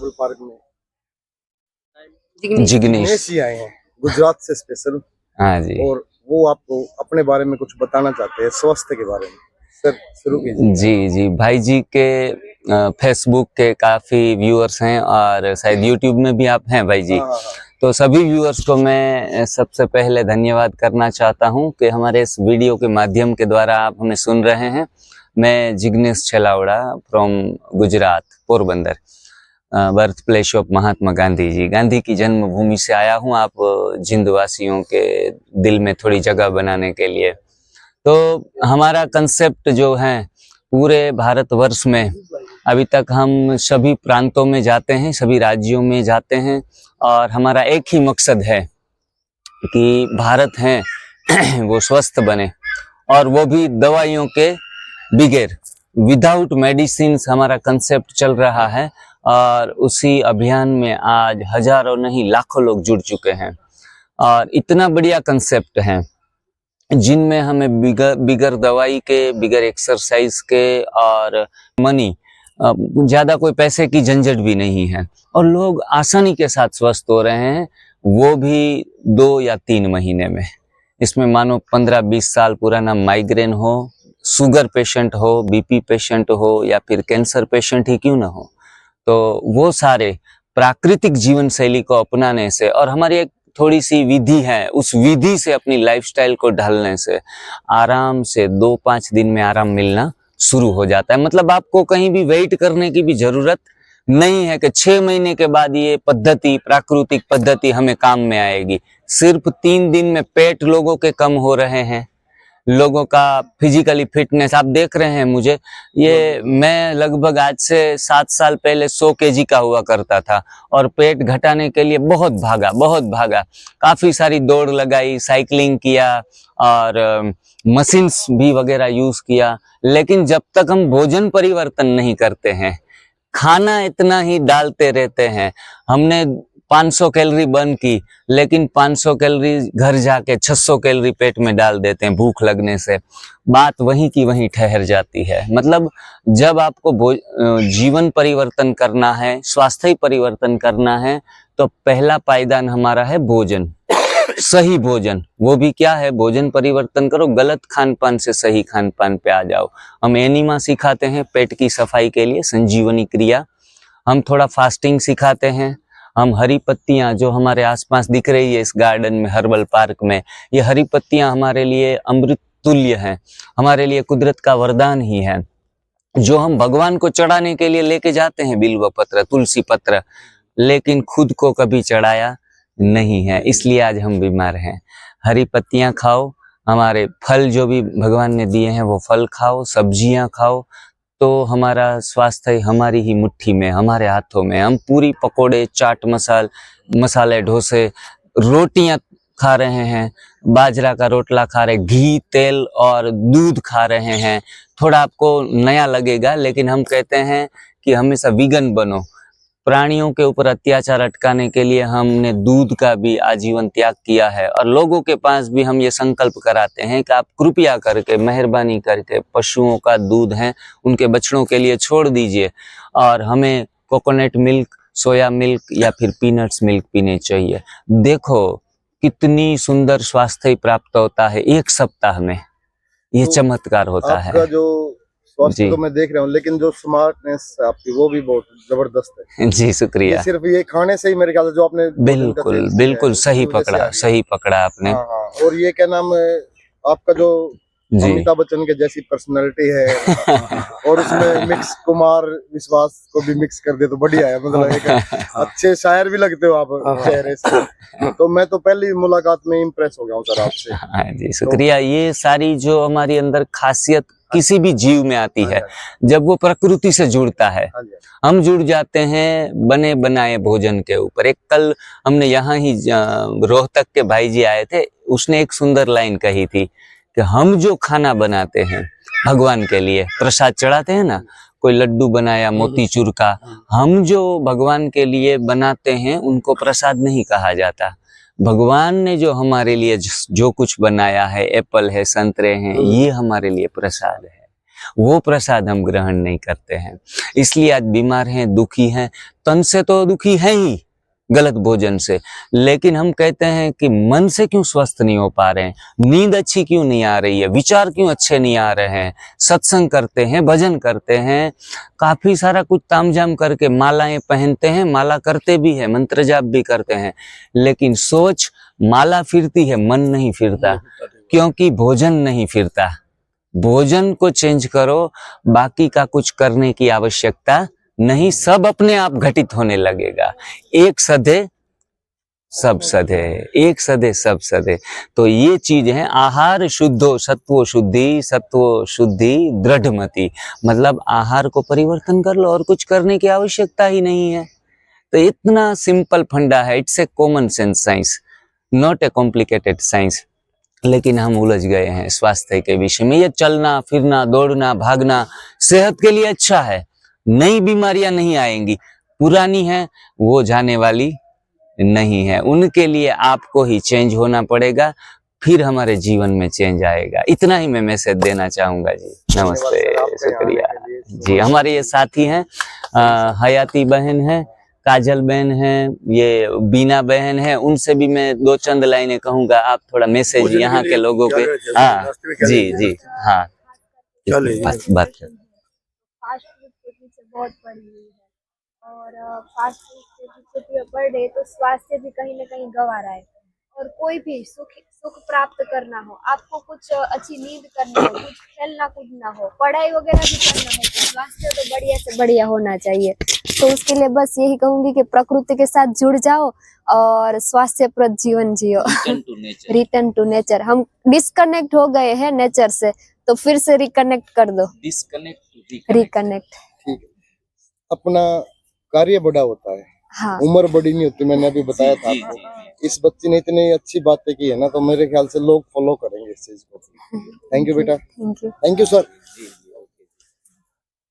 Herbal park में जिग्नेश जिग्नेश जी आए हैं गुजरात से स्पेशल। हाँ जी। और वो आपको अपने बारे में कुछ बताना चाहते हैं, स्वास्थ्य के बारे में। सर शुरू कीजिए। जी जी, भाई जी के फेसबुक के काफ़ी व्यूअर्स हैं और शायद यूट्यूब में भी आप हैं भाई जी। हाँ। तो सभी व्यूअर्स को मैं सबसे पहले धन्यवाद करना चाहता हूं कि हमारे इस वीडियो के माध्यम के द्वारा आप हमें सुन रहे हैं। मैं Jignesh Chhalawada from Gujarat, Porbandar, birth place of Mahatma Gandhi ji, Gandhi की जन्मभूमि से आया हूं आप जिंद वासियों के दिल में थोड़ी जगह बनाने के लिए। तो हमारा कंसेप्ट जो है पूरे भारतवर्ष में अभी तक हम सभी प्रांतों में जाते हैं, सभी राज्यों में जाते हैं और हमारा एक ही मकसद है कि भारत है वो स्वस्थ बने, और वो भी दवाइयों के बगैर, विदाउट मेडिसिन हमारा कंसेप्ट चल रहा है। और उसी अभियान में आज हजारों नहीं लाखों लोग जुड़ चुके हैं और इतना बढ़िया कंसेप्ट है जिनमें हमें बिगर दवाई के, बिगर एक्सरसाइज के और मनी, ज़्यादा कोई पैसे की झंझट भी नहीं है और लोग आसानी के साथ स्वस्थ हो रहे हैं, वो भी 2 या 3 महीने में। इसमें मानो 15-20 साल पुराना माइग्रेन हो, शुगर पेशेंट हो, बीपी पेशेंट हो या फिर कैंसर पेशेंट ही क्यों ना हो, तो वो सारे प्राकृतिक जीवन शैली को अपनाने से और हमारी एक थोड़ी सी विधि है, उस विधि से अपनी लाइफस्टाइल को ढालने से आराम से 2-5 दिन में आराम मिलना शुरू हो जाता है। मतलब आपको कहीं भी वेट करने की भी जरूरत नहीं है कि 6 महीने के बाद ये पद्धति, प्राकृतिक पद्धति हमें काम में आएगी। सिर्फ 3 दिन में पेट लोगों के कम हो रहे हैं, लोगों का फिजिकली फिटनेस आप देख रहे हैं। मुझे ये, मैं लगभग आज से 7 साल पहले 100 केजी का हुआ करता था और पेट घटाने के लिए बहुत भागा, काफी सारी दौड़ लगाई, साइकिलिंग किया और मशीन्स भी वगैरह यूज किया, लेकिन जब तक हम भोजन परिवर्तन नहीं करते हैं, खाना इतना ही डालते रहते हैं। हमने 500 कैलोरी बर्न की, लेकिन 500 कैलोरी घर जाके 600 कैलोरी पेट में डाल देते हैं भूख लगने से। बात वहीं की वहीं ठहर जाती है। मतलब जब आपको जीवन परिवर्तन करना है, स्वास्थ्य परिवर्तन करना है, तो पहला पायदान हमारा है भोजन, सही भोजन। वो भी क्या है, भोजन परिवर्तन करो, गलत खान पान से सही खान पान पे आ जाओ। हम एनिमा सिखाते हैं पेट की सफाई के लिए, संजीवनी क्रिया। हम थोड़ा फास्टिंग सिखाते हैं। हम हरी पत्तियां जो हमारे आसपास दिख रही है इस गार्डन में, हर्बल पार्क में, ये हरी पत्तियां हमारे लिए अमृत तुल्य हैं, हमारे लिए कुदरत का वरदान ही है, जो हम भगवान को चढ़ाने के लिए लेके जाते हैं, बिल्व पत्र, तुलसी पत्र, लेकिन खुद को कभी चढ़ाया नहीं है, इसलिए आज हम बीमार हैं। हरी पत्तियां खाओ, हमारे फल जो भी भगवान ने दिए हैं वो फल खाओ, सब्जियां खाओ, तो हमारा स्वास्थ्य हमारी ही मुट्ठी में, हमारे हाथों में। हम पूरी पकोड़े, चाट मसाले, डोसे, रोटियां खा रहे हैं, बाजरा का रोटला खा रहे हैं, घी, तेल और दूध खा रहे हैं। थोड़ा आपको नया लगेगा, लेकिन हम कहते हैं कि हमेशा वीगन बनो। प्राणियों के ऊपर अत्याचार अटकाने के लिए हमने दूध का भी आजीवन त्याग किया है और लोगों के पास भी हम ये संकल्प कराते हैं कि आप कृपया करके, मेहरबानी करके पशुओं का दूध है उनके बछड़ों के लिए छोड़ दीजिए और हमें कोकोनट मिल्क, सोया मिल्क या फिर पीनट्स मिल्क पीने चाहिए। देखो कितनी सुंदर स्वास्थ्य प्राप्त होता है 1 सप्ताह में, ये चमत्कार होता है। आपका जो स्वास्थ्य तो मैं देख रहा हूँ, लेकिन जो स्मार्टनेस आपकी वो भी बहुत जबरदस्त है। जी शुक्रिया। ये सिर्फ ये खाने से ही मेरे ख्याल से जो आपने बिल्कुल सही पकड़ा आपने। हाँ। और ये क्या नाम है आपका, जो अमिताभ बच्चन के जैसी पर्सनालिटी है और उसमें मिक्स कुमार विश्वास को भी मिक्स कर दे तो बढ़िया है। मतलब एक अच्छे शायर भी लगते हो आप चेहरे से, तो मैं तो पहली मुलाकात में इम्प्रेस हो गया हूँ सर आपसे। हाँ जी शुक्रिया। ये सारी जो हमारी अंदर खासियत किसी भी जीव में आती है, जब वो प्रकृति से जुड़ता है, हम जुड़ जाते हैं बने बनाए भोजन के ऊपर। एक कल हमने यहाँ ही रोहतक के भाई जी आए थे, उसने एक सुंदर लाइन कही थी कि हम जो खाना बनाते हैं भगवान के लिए, प्रसाद चढ़ाते हैं ना, कोई लड्डू बनाया मोतीचूर का, हम जो भगवान के लिए बनाते हैं उनको प्रसाद नहीं कहा जाता। भगवान ने जो हमारे लिए जो कुछ बनाया है, एप्पल है, संतरे हैं, ये हमारे लिए प्रसाद है। वो प्रसाद हम ग्रहण नहीं करते हैं, इसलिए आज बीमार हैं, दुखी हैं। तन से तो दुखी हैं ही गलत भोजन से, लेकिन हम कहते हैं कि मन से क्यों स्वस्थ नहीं हो पा रहे हैं, नींद अच्छी क्यों नहीं आ रही है, विचार क्यों अच्छे नहीं आ रहे हैं। सत्संग करते हैं, भजन करते हैं, काफी सारा कुछ तामझाम करके मालाएं पहनते हैं, माला करते भी है, मंत्र जाप भी करते हैं, लेकिन सोच माला फिरती है, मन नहीं फिरता, क्योंकि भोजन नहीं फिरता। भोजन को चेंज करो, बाकी का कुछ करने की आवश्यकता नहीं, सब अपने आप घटित होने लगेगा। एक सधे सब सधे, एक सधे सब सधे। तो ये चीज है, आहार शुद्धो सत्व शुद्धि दृढ़मति, मतलब आहार को परिवर्तन कर लो और कुछ करने की आवश्यकता ही नहीं है। तो इतना सिंपल फंडा है, it's a common sense science, not a complicated science. लेकिन हम उलझ गए हैं स्वास्थ्य के विषय में। ये चलना फिरना दौड़ना भागना सेहत के लिए अच्छा है, नई बीमारियां नहीं आएंगी, पुरानी है वो जाने वाली नहीं है, उनके लिए आपको ही चेंज होना पड़ेगा, फिर हमारे जीवन में चेंज आएगा। इतना ही मैं मैसेज देना चाहूंगा जी। नमस्ते, शुक्रिया जी। हमारे ये साथी हैं, हयाती बहन है, काजल बहन है, ये बीना बहन है, उनसे भी मैं दो चंद लाइनें कहूंगा। आप थोड़ा मैसेज यहाँ के लोगों के, हाँ जी जी, हाँ बात कर। फास्ट फूड के पीछे बहुत पड़ी हुई है और फास्ट फूड के पीछे पड़ रहे तो स्वास्थ्य भी कहीं ना कहीं गंवा रहा है। और कोई भी सुख प्राप्त करना हो, आपको कुछ अच्छी नींद करनी हो, कुछ खेलना कूदना हो, पढ़ाई वगैरह भी करना हो, तो स्वास्थ्य तो बढ़िया से बढ़िया होना चाहिए। तो उसके लिए बस यही कहूंगी कि प्रकृति के साथ जुड़ जाओ और स्वास्थ्यप्रद जीवन जियो। Return to nature. हम डिस्कनेक्ट हो गए हैं नेचर से, तो फिर से रिकनेक्ट कर दो। रिकनेक्ट। ठीक है, अपना कार्य बड़ा होता है, हाँ। उम्र बड़ी नहीं होती, मैंने अभी बताया था आपको। इस बच्ची ने इतनी अच्छी बातें की है ना, तो मेरे ख्याल से लोग फॉलो करेंगे इस चीज को। थैंक यू बेटा, thank you. Thank you sir.